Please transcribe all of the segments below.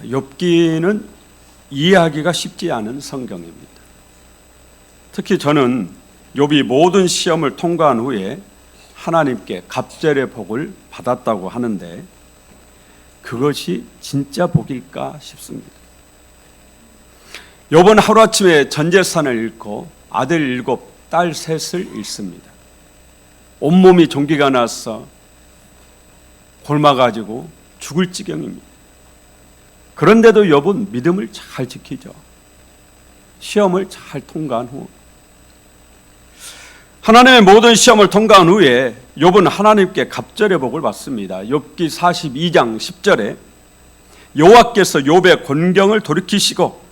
욥기는 이해하기가 쉽지 않은 성경입니다. 특히 저는 욥이 모든 시험을 통과한 후에 하나님께 갑절의 복을 받았다고 하는데 그것이 진짜 복일까 싶습니다. 욥은 하루아침에 전 재산을 잃고 아들 7, 딸 3을 잃습니다. 온몸이 종기가 나서 굶어가지고 죽을 지경입니다. 그런데도 욥은 믿음을 잘 지키죠. 시험을 잘 통과한 후 하나님의 모든 시험을 통과한 후에 욥은 하나님께 갑절의 복을 받습니다. 욥기 42장 10절에 여호와께서 욥의 곤경을 돌이키시고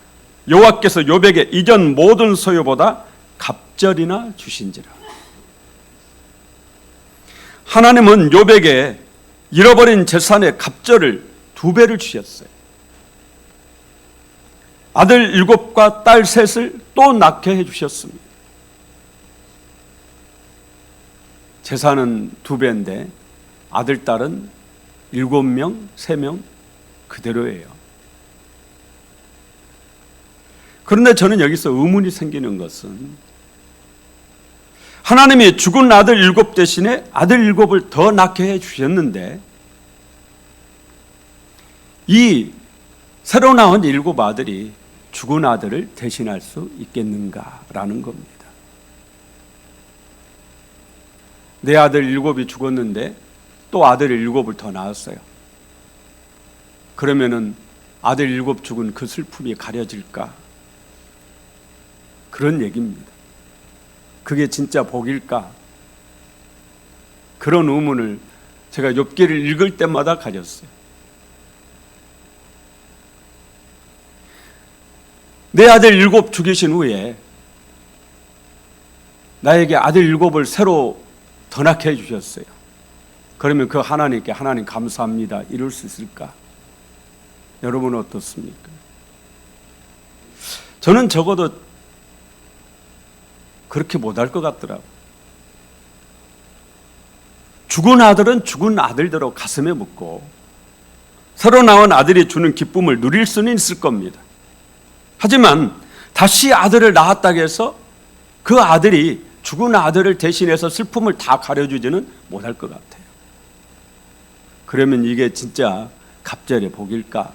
여호와께서 욥에게 이전 모든 소유보다 갑절이나 주신지라. 하나님은 욥에게 잃어버린 재산의 갑절을 2배를 주셨어요. 아들 7과 딸 3을 또 낳게 해주셨습니다. 재산은 2배인데 아들, 딸은 7명, 3명 그대로예요. 그런데 저는 여기서 의문이 생기는 것은 하나님이 죽은 아들 7 대신에 아들 7을 더 낳게 해주셨는데 이 새로 나온 7 아들이 죽은 아들을 대신할 수 있겠는가라는 겁니다. 내 아들 7이 죽었는데 또 아들 7을 더 낳았어요. 그러면은 아들 7 죽은 그 슬픔이 가려질까? 그런 얘기입니다. 그게 진짜 복일까? 그런 의문을 제가 욥기를 읽을 때마다 가졌어요. 내 아들 7 죽이신 후에 나에게 아들 7을 새로 더 낳게 해주셨어요. 그러면 그 하나님께 하나님 감사합니다 이럴 수 있을까? 여러분은 어떻습니까? 저는 적어도 그렇게 못할 것 같더라고요. 죽은 아들은 죽은 아들대로 가슴에 묻고 새로 나온 아들이 주는 기쁨을 누릴 수는 있을 겁니다. 하지만 다시 아들을 낳았다고 해서 그 아들이 죽은 아들을 대신해서 슬픔을 다 가려주지는 못할 것 같아요. 그러면 이게 진짜 갑절의 복일까?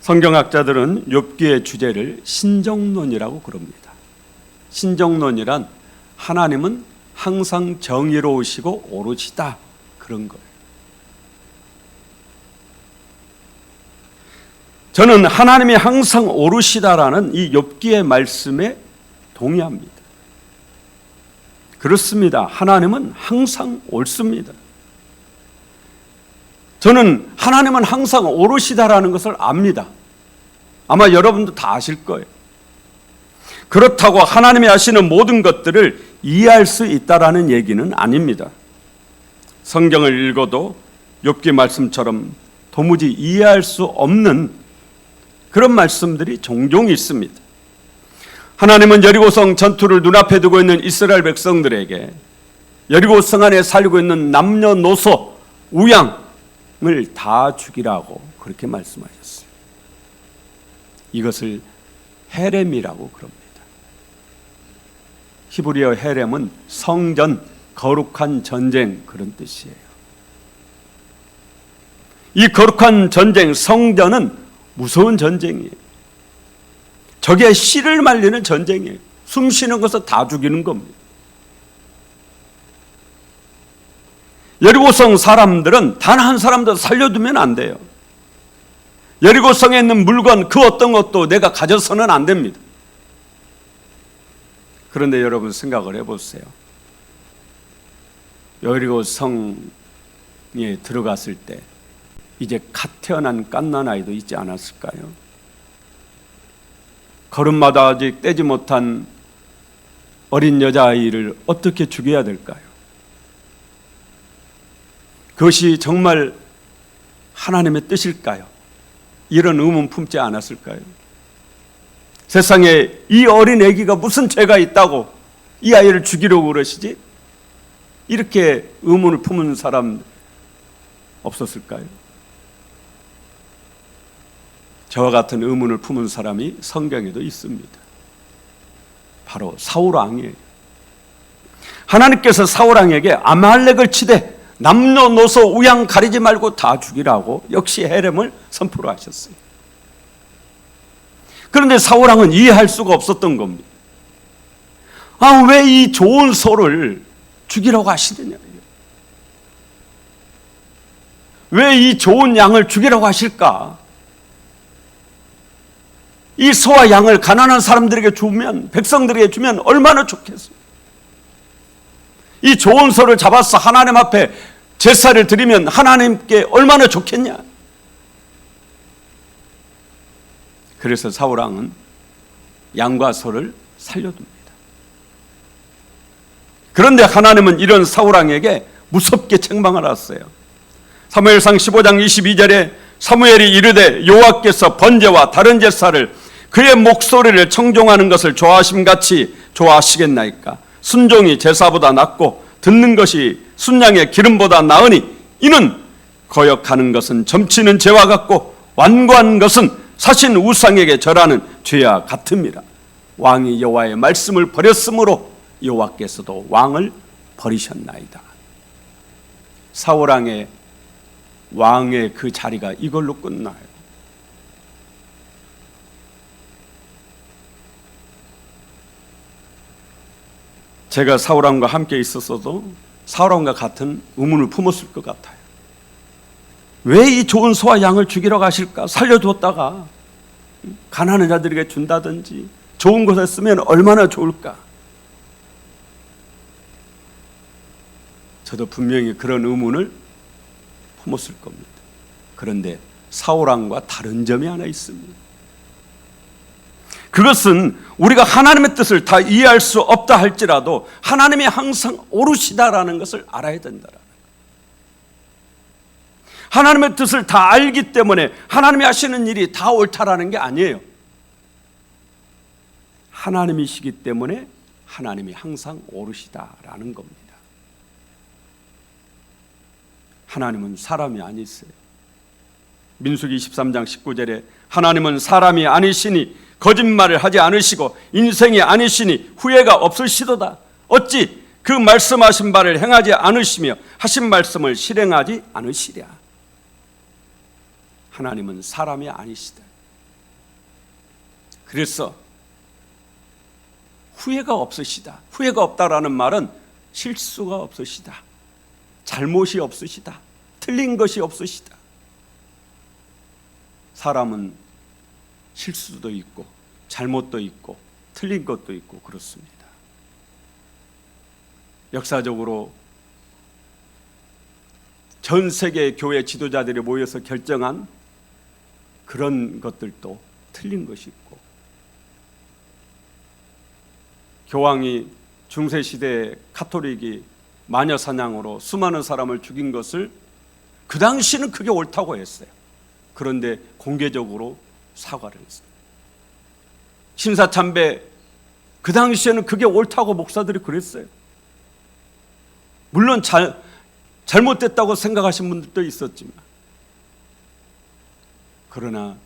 성경학자들은 욥기의 주제를 신정론이라고 그럽니다. 신정론이란 하나님은 항상 정의로우시고 오르시다 그런 거예요. 저는 하나님이 항상 오르시다라는 이 욥기의 말씀에 동의합니다. 그렇습니다. 하나님은 항상 옳습니다. 저는 하나님은 항상 오르시다라는 것을 압니다. 아마 여러분도 다 아실 거예요. 그렇다고 하나님이 하시는 모든 것들을 이해할 수 있다라는 얘기는 아닙니다. 성경을 읽어도 욥기 말씀처럼 도무지 이해할 수 없는 그런 말씀들이 종종 있습니다. 하나님은 여리고성 전투를 눈앞에 두고 있는 이스라엘 백성들에게 여리고성 안에 살고 있는 남녀노소 우양을 다 죽이라고 그렇게 말씀하셨어요. 이것을 헤렘이라고 그럽니다. 히브리어 헤렘은 성전, 거룩한 전쟁 그런 뜻이에요. 이 거룩한 전쟁, 성전은 무서운 전쟁이에요. 적의 씨를 말리는 전쟁이에요. 숨 쉬는 것을 다 죽이는 겁니다. 여리고성 사람들은 단 한 사람도 살려두면 안 돼요. 여리고성에 있는 물건 그 어떤 것도 내가 가져서는 안 됩니다. 그런데 여러분 생각을 해보세요. 여리고성에 들어갔을 때 이제 갓 태어난 갓난아이도 있지 않았을까요? 걸음마다 아직 떼지 못한 어린 여자아이를 어떻게 죽여야 될까요? 그것이 정말 하나님의 뜻일까요? 이런 의문 품지 않았을까요? 세상에 이 어린 아기가 무슨 죄가 있다고 이 아이를 죽이려고 그러시지? 이렇게 의문을 품은 사람 없었을까요? 저와 같은 의문을 품은 사람이 성경에도 있습니다. 바로 사울 왕이에요. 하나님께서 사울 왕에게 아말렉을 치되 남녀노소 우양 가리지 말고 다 죽이라고 역시 헤렘을 선포를 하셨어요. 그런데 사울 왕은 이해할 수가 없었던 겁니다. 왜 이 좋은 소를 죽이라고 하시느냐? 왜 이 좋은 양을 죽이라고 하실까? 이 소와 양을 가난한 사람들에게 주면, 백성들에게 주면 얼마나 좋겠어요. 이 좋은 소를 잡아서 하나님 앞에 제사를 드리면 하나님께 얼마나 좋겠냐. 그래서 사울 왕은 양과 소를 살려둡니다. 그런데 하나님은 이런 사울 왕에게 무섭게 책망을 하셨어요. 사무엘상 15장 22절에 사무엘이 이르되 여호와께서 번제와 다른 제사를 그의 목소리를 청종하는 것을 좋아하심같이 좋아하시겠나이까? 순종이 제사보다 낫고 듣는 것이 순양의 기름보다 나으니 이는 거역하는 것은 점치는 죄와 같고 완고한 것은 사신 우상에게 절하는 죄와 같음이라. 왕이 여호와의 말씀을 버렸으므로 여호와께서도 왕을 버리셨나이다. 사울 왕의 그 자리가 이걸로 끝나요. 제가 사울 왕과 함께 있었어도 사울 왕과 같은 의문을 품었을 것 같아요. 왜 이 좋은 소와 양을 죽이러 가실까? 살려두었다가 가난한 자들에게 준다든지 좋은 곳에 쓰면 얼마나 좋을까? 저도 분명히 그런 의문을 품었을 겁니다. 그런데 사울 왕과 다른 점이 하나 있습니다. 그것은 우리가 하나님의 뜻을 다 이해할 수 없다 할지라도 하나님이 항상 옳으시다라는 것을 알아야 된다라는 거예요. 하나님의 뜻을 다 알기 때문에 하나님이 하시는 일이 다 옳다라는 게 아니에요. 하나님이시기 때문에 하나님이 항상 옳으시다라는 겁니다. 하나님은 사람이 아니세요. 민수기 23장 19절에 하나님은 사람이 아니시니 거짓말을 하지 않으시고 인생이 아니시니 후회가 없으시도다. 어찌 그 말씀하신 바를 행하지 않으시며 하신 말씀을 실행하지 않으시랴. 하나님은 사람이 아니시다. 그래서 후회가 없으시다. 후회가 없다라는 말은 실수가 없으시다. 잘못이 없으시다. 틀린 것이 없으시다. 사람은 실수도 있고 잘못도 있고 틀린 것도 있고 그렇습니다. 역사적으로 전 세계 교회 지도자들이 모여서 결정한 그런 것들도 틀린 것이 있고, 교황이 중세시대에 카톨릭이 마녀 사냥으로 수많은 사람을 죽인 것을 그 당시는 그게 옳다고 했어요. 그런데 공개적으로 사과를 했어요. 신사참배 그 당시에는 그게 옳다고 목사들이 그랬어요. 물론 잘못됐다고 생각하신 분들도 있었지만, 그러나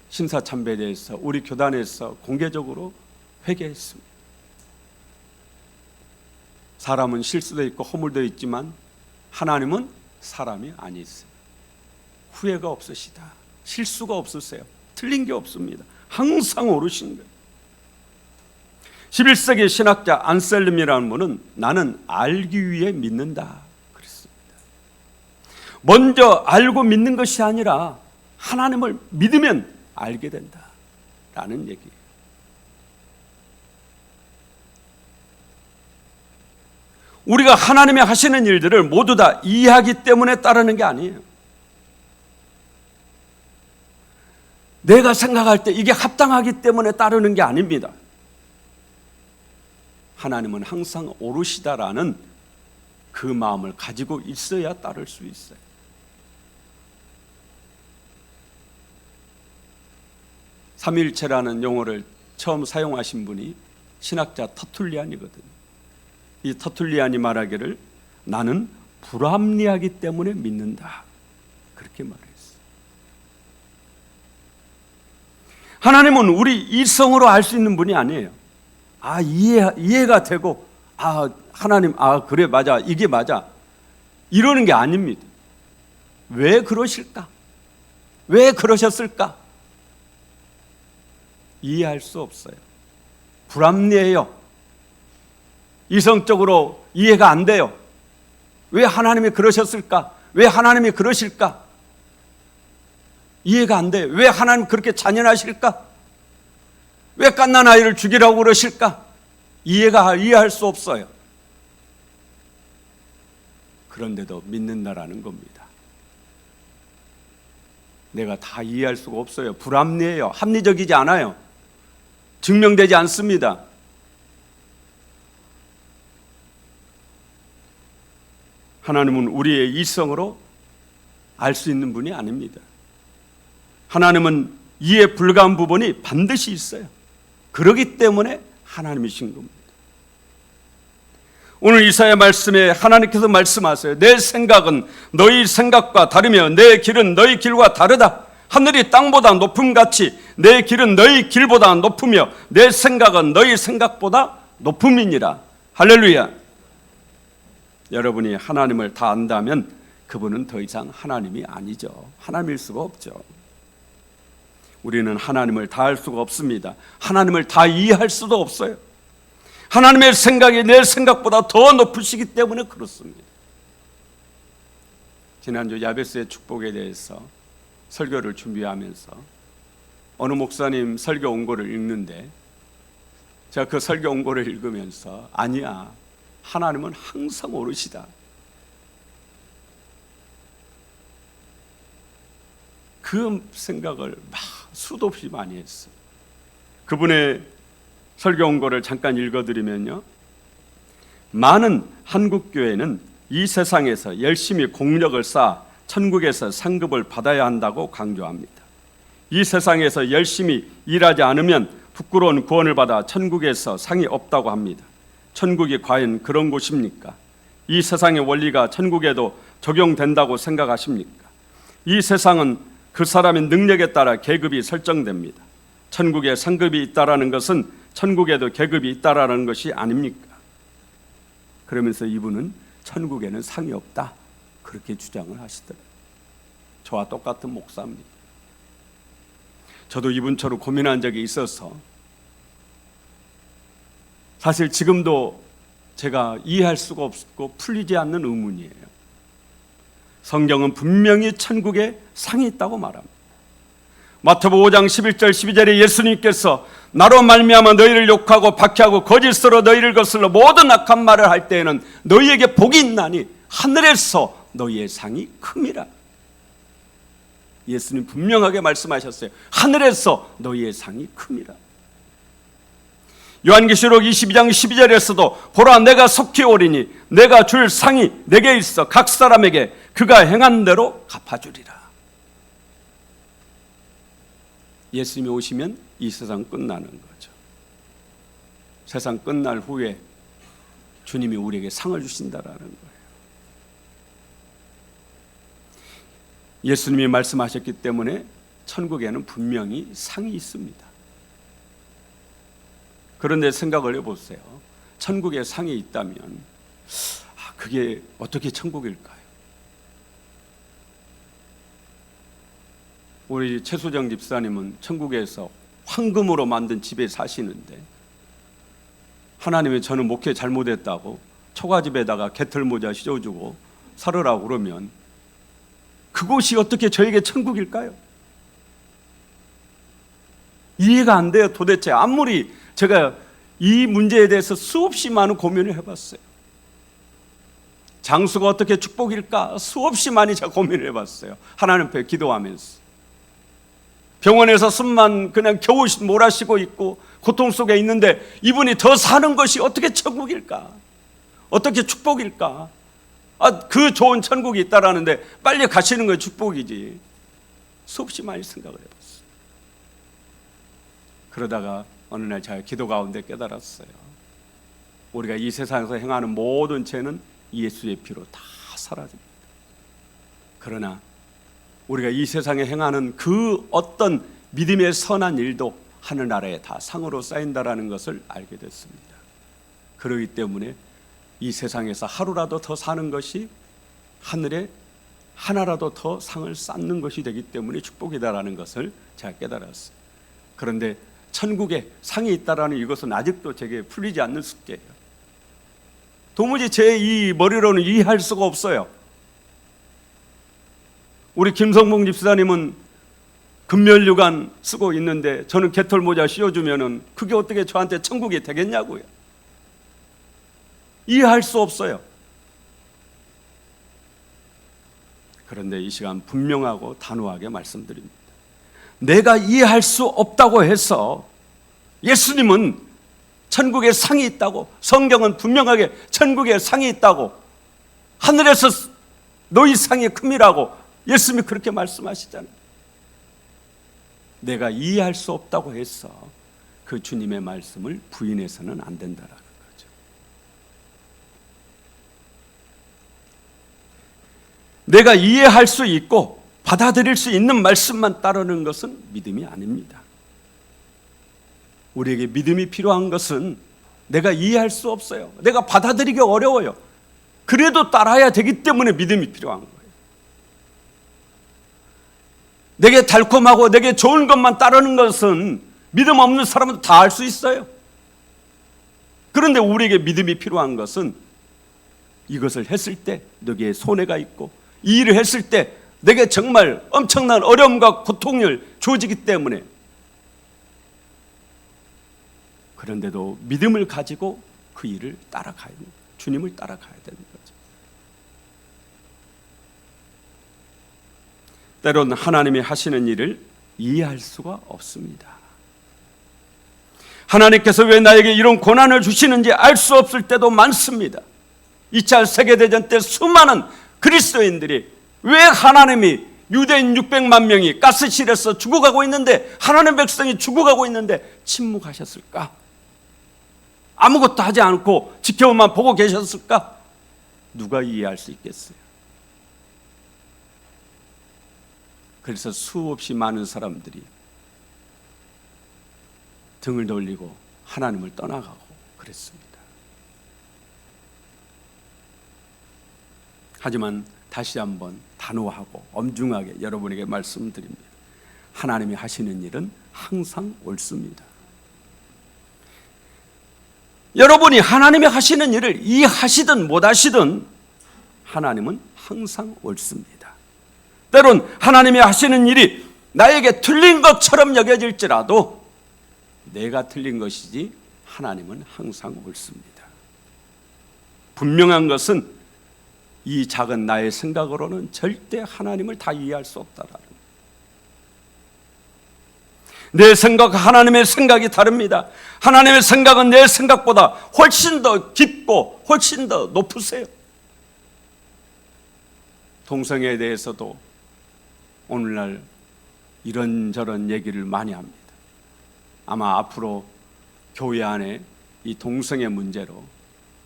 신사참배에 대해서 우리 교단에서 공개적으로 회개했습니다. 사람은 실수도 있고 허물도 있지만 하나님은 사람이 아니세요. 후회가 없으시다. 실수가 없으세요. 틀린 게 없습니다. 항상 옳으신 거예요. 11세기 신학자 안셀름이라는 분은 나는 알기 위해 믿는다 그랬습니다. 먼저 알고 믿는 것이 아니라 하나님을 믿으면 알게 된다라는 얘기예요. 우리가 하나님이 하시는 일들을 모두 다 이해하기 때문에 따르는 게 아니에요. 내가 생각할 때 이게 합당하기 때문에 따르는 게 아닙니다. 하나님은 항상 옳으시다라는 그 마음을 가지고 있어야 따를 수 있어요. 삼위일체라는 용어를 처음 사용하신 분이 신학자 터툴리안이거든요. 이 터툴리안이 말하기를 나는 불합리하기 때문에 믿는다 그렇게 말했어요. 하나님은 우리 이성으로 알 수 있는 분이 아니에요. 이해가 되고, 하나님, 그래, 맞아, 이게 맞아, 이러는 게 아닙니다. 왜 그러실까? 왜 그러셨을까? 이해할 수 없어요. 불합리해요. 이성적으로 이해가 안 돼요. 왜 하나님이 그러셨을까? 왜 하나님이 그러실까? 이해가 안 돼요. 왜 하나님 그렇게 잔인하실까? 왜 갓난 아이를 죽이라고 그러실까? 이해할 수 없어요. 그런데도 믿는다라는 겁니다. 내가 다 이해할 수가 없어요. 불합리해요. 합리적이지 않아요. 증명되지 않습니다. 하나님은 우리의 이성으로 알 수 있는 분이 아닙니다. 하나님은 이해 불가한 부분이 반드시 있어요. 그러기 때문에 하나님이신 겁니다. 오늘 이사야 말씀에 하나님께서 말씀하세요. 내 생각은 너희 생각과 다르며 내 길은 너희 길과 다르다. 하늘이 땅보다 높음같이 내 길은 너희 길보다 높으며 내 생각은 너희 생각보다 높음이니라. 할렐루야. 여러분이 하나님을 다 안다면 그분은 더 이상 하나님이 아니죠. 하나님일 수가 없죠. 우리는 하나님을 다 알 수가 없습니다. 하나님을 다 이해할 수도 없어요. 하나님의 생각이 내 생각보다 더 높으시기 때문에 그렇습니다. 지난주 야베스의 축복에 대해서 설교를 준비하면서 어느 목사님 설교 원고를 읽는데 제가 그 설교 원고를 읽으면서 아니야, 하나님은 항상 오르시다. 그 생각을 수도 없이 많이 했어요. 그분의 설교 원고를 잠깐 읽어드리면요, 많은 한국교회는 이 세상에서 열심히 공력을 쌓아 천국에서 상급을 받아야 한다고 강조합니다. 이 세상에서 열심히 일하지 않으면 부끄러운 구원을 받아 천국에서 상이 없다고 합니다. 천국이 과연 그런 곳입니까? 이 세상의 원리가 천국에도 적용된다고 생각하십니까? 이 세상은 그 사람의 능력에 따라 계급이 설정됩니다. 천국에 상급이 있다라는 것은 천국에도 계급이 있다라는 것이 아닙니까? 그러면서 이분은 천국에는 상이 없다, 그렇게 주장을 하시더라고요. 저와 똑같은 목사입니다. 저도 이분처럼 고민한 적이 있어서 사실 지금도 제가 이해할 수가 없고 풀리지 않는 의문이에요. 성경은 분명히 천국에 상이 있다고 말합니다. 마태복음 5장 11절 12절에 예수님께서 나로 말미암아 너희를 욕하고 박해하고 거짓으로 너희를 거슬러 모든 악한 말을 할 때에는 너희에게 복이 있나니 하늘에서 너희의 상이 큼이라. 예수님 분명하게 말씀하셨어요. 하늘에서 너희의 상이 큼이라. 요한계시록 22장 12절에서도 보라, 내가 속히 오리니 내가 줄 상이 내게 있어 각 사람에게 그가 행한 대로 갚아주리라. 예수님이 오시면 이 세상 끝나는 거죠. 세상 끝날 후에 주님이 우리에게 상을 주신다라는 거예요. 예수님이 말씀하셨기 때문에 천국에는 분명히 상이 있습니다. 그런데 생각을 해보세요. 천국에 상이 있다면 그게 어떻게 천국일까요? 우리 최수정 집사님은 천국에서 황금으로 만든 집에 사시는데 하나님이 저는 목회 잘못했다고 초가집에다가 개털모자 씌워주고 살으라고 그러면 그곳이 어떻게 저에게 천국일까요? 이해가 안 돼요. 도대체 아무리 제가 이 문제에 대해서 수없이 많은 고민을 해봤어요. 장수가 어떻게 축복일까? 수없이 많이 제가 고민을 해봤어요. 하나님 앞에 기도하면서. 병원에서 숨만 그냥 겨우 몰아쉬고 있고 고통 속에 있는데 이분이 더 사는 것이 어떻게 천국일까? 어떻게 축복일까? 그 좋은 천국이 있다라는데 빨리 가시는 건 축복이지. 수없이 많이 생각을 해봤어요. 그러다가 어느 날 제가 기도 가운데 깨달았어요. 우리가 이 세상에서 행하는 모든 죄는 예수의 피로 다 사라집니다. 그러나 우리가 이 세상에 행하는 그 어떤 믿음의 선한 일도 하늘나라에 다 상으로 쌓인다라는 것을 알게 됐습니다. 그렇기 때문에 이 세상에서 하루라도 더 사는 것이 하늘에 하나라도 더 상을 쌓는 것이 되기 때문에 축복이다라는 것을 제가 깨달았어요. 그런데 천국에 상이 있다라는 이것은 아직도 제게 풀리지 않는 숙제예요. 도무지 제 이 머리로는 이해할 수가 없어요. 우리 김성봉 집사님은 금면류관 쓰고 있는데 저는 개털모자 씌워주면은 그게 어떻게 저한테 천국이 되겠냐고요. 이해할 수 없어요. 그런데 이 시간 분명하고 단호하게 말씀드립니다. 내가 이해할 수 없다고 해서 예수님은 천국에 상이 있다고, 성경은 분명하게 천국에 상이 있다고, 하늘에서 너희 상이 큼이라고 예수님이 그렇게 말씀하시잖아요. 내가 이해할 수 없다고 해서 그 주님의 말씀을 부인해서는 안 된다라는 거죠. 내가 이해할 수 있고 받아들일 수 있는 말씀만 따르는 것은 믿음이 아닙니다. 우리에게 믿음이 필요한 것은 내가 이해할 수 없어요. 내가 받아들이기 어려워요. 그래도 따라야 되기 때문에 믿음이 필요한 거예요. 내게 달콤하고 내게 좋은 것만 따르는 것은 믿음 없는 사람은 다 할 수 있어요. 그런데 우리에게 믿음이 필요한 것은 이것을 했을 때 너에게 손해가 있고 이 일을 했을 때 내게 정말 엄청난 어려움과 고통을 주어지기 때문에, 그런데도 믿음을 가지고 그 일을 따라가야 됩니다. 주님을 따라가야 되는 거죠. 때로는 하나님이 하시는 일을 이해할 수가 없습니다. 하나님께서 왜 나에게 이런 고난을 주시는지 알 수 없을 때도 많습니다. 2차 세계대전 때 수많은 그리스도인들이 왜 하나님이 유대인 600만 명이 가스실에서 죽어가고 있는데, 하나님 백성이 죽어가고 있는데 침묵하셨을까? 아무것도 하지 않고 지켜만 보고 계셨을까? 누가 이해할 수 있겠어요? 그래서 수없이 많은 사람들이 등을 돌리고 하나님을 떠나가고 그랬습니다. 하지만 다시 한번 단호하고 엄중하게 여러분에게 말씀드립니다. 하나님이 하시는 일은 항상 옳습니다. 여러분이 하나님이 하시는 일을 이해하시든 못하시든 하나님은 항상 옳습니다. 때론 하나님이 하시는 일이 나에게 틀린 것처럼 여겨질지라도 내가 틀린 것이지 하나님은 항상 옳습니다. 분명한 것은 이 작은 나의 생각으로는 절대 하나님을 다 이해할 수 없다라는, 내 생각과 하나님의 생각이 다릅니다. 하나님의 생각은 내 생각보다 훨씬 더 깊고 훨씬 더 높으세요. 동성애에 대해서도 오늘날 이런저런 얘기를 많이 합니다. 아마 앞으로 교회 안에 이 동성애 문제로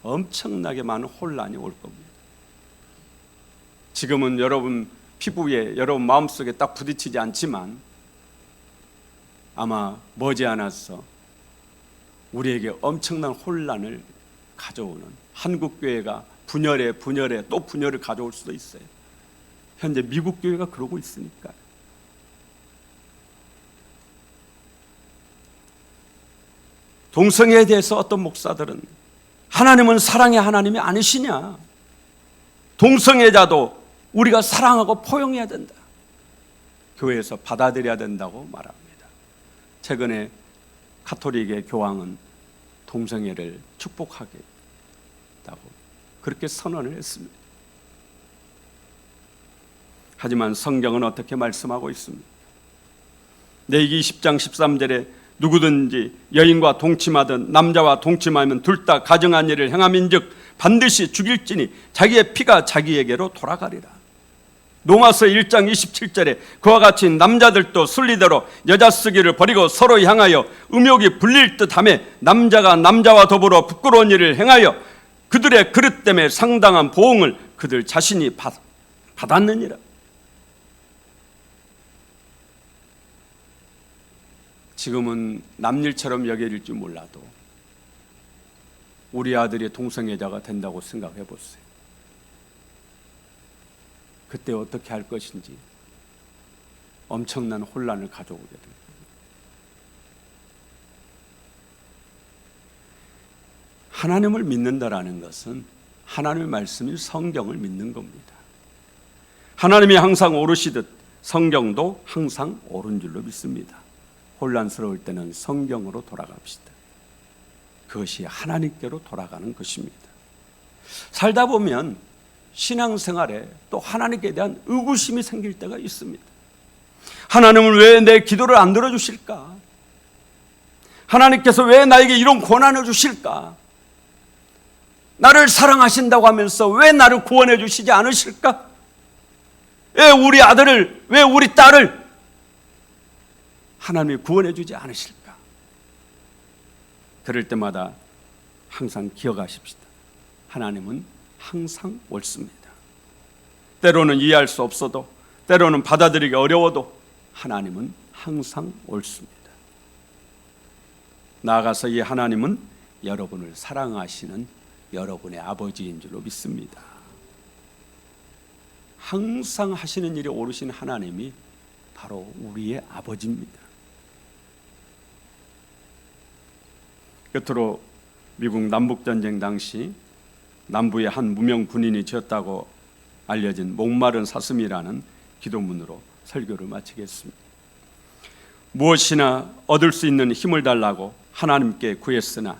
엄청나게 많은 혼란이 올 겁니다. 지금은 여러분 피부에, 여러분 마음속에 딱 부딪히지 않지만 아마 머지않아서 우리에게 엄청난 혼란을 가져오는, 한국교회가 분열에 또 분열을 가져올 수도 있어요. 현재 미국 교회가 그러고 있으니까. 동성애에 대해서 어떤 목사들은 하나님은 사랑의 하나님이 아니시냐, 동성애자도 우리가 사랑하고 포용해야 된다, 교회에서 받아들여야 된다고 말합니다. 최근에 가톨릭의 교황은 동성애를 축복하겠다고 그렇게 선언을 했습니다. 하지만 성경은 어떻게 말씀하고 있습니까? 레위기 10장 13절에 누구든지 여인과 동침하든 남자와 동침하면 둘 다 가정한 일을 행함인즉 반드시 죽일지니 자기의 피가 자기에게로 돌아가리라. 로마서 1장 27절에 그와 같이 남자들도 순리대로 여자 쓰기를 버리고 서로 향하여 음욕이 불릴 듯하며 남자가 남자와 더불어 부끄러운 일을 행하여 그들의 그릇 때문에 상당한 보응을 그들 자신이 받았느니라. 지금은 남일처럼 여겨질지 몰라도 우리 아들이 동성애자가 된다고 생각해 보세요. 그때 어떻게 할 것인지 엄청난 혼란을 가져오게 됩니다. 하나님을 믿는다라는 것은 하나님의 말씀인 성경을 믿는 겁니다. 하나님이 항상 오르시듯 성경도 항상 옳은 줄로 믿습니다. 혼란스러울 때는 성경으로 돌아갑시다. 그것이 하나님께로 돌아가는 것입니다. 살다 보면 신앙생활에 또 하나님께 대한 의구심이 생길 때가 있습니다. 하나님은 왜 내 기도를 안 들어주실까? 하나님께서 왜 나에게 이런 고난을 주실까? 나를 사랑하신다고 하면서 왜 나를 구원해 주시지 않으실까? 왜 우리 아들을, 왜 우리 딸을 하나님이 구원해 주지 않으실까? 그럴 때마다 항상 기억하십시다. 하나님은 항상 옳습니다. 때로는 이해할 수 없어도, 때로는 받아들이기 어려워도 하나님은 항상 옳습니다. 나아가서 이 하나님은 여러분을 사랑하시는 여러분의 아버지인 줄로 믿습니다. 항상 하시는 일이 옳으신 하나님이 바로 우리의 아버지입니다. 끝으로 미국 남북전쟁 당시 남부의 한 무명 군인이 지었다고 알려진 목마른 사슴이라는 기도문으로 설교를 마치겠습니다. 무엇이나 얻을 수 있는 힘을 달라고 하나님께 구했으나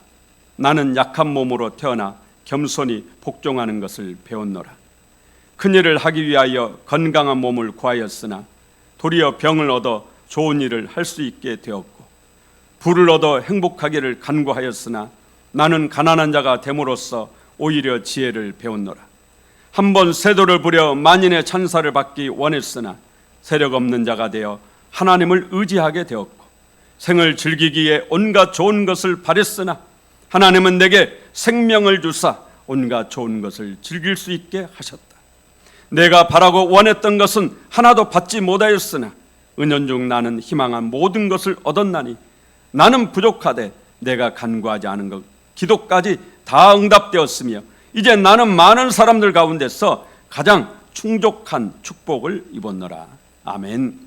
나는 약한 몸으로 태어나 겸손히 복종하는 것을 배웠노라. 큰일을 하기 위하여 건강한 몸을 구하였으나 도리어 병을 얻어 좋은 일을 할 수 있게 되었고, 부를 얻어 행복하기를 간구하였으나 나는 가난한 자가 됨으로써 오히려 지혜를 배웠노라. 한번 세도를 부려 만인의 찬사를 받기 원했으나 세력 없는 자가 되어 하나님을 의지하게 되었고, 생을 즐기기에 온갖 좋은 것을 바랬으나 하나님은 내게 생명을 주사 온갖 좋은 것을 즐길 수 있게 하셨다. 내가 바라고 원했던 것은 하나도 받지 못하였으나 은연중 나는 희망한 모든 것을 얻었나니 나는 부족하되 내가 간구하지 않은 것 기도까지 다 응답되었으며 이제 나는 많은 사람들 가운데서 가장 충족한 축복을 입었노라. 아멘.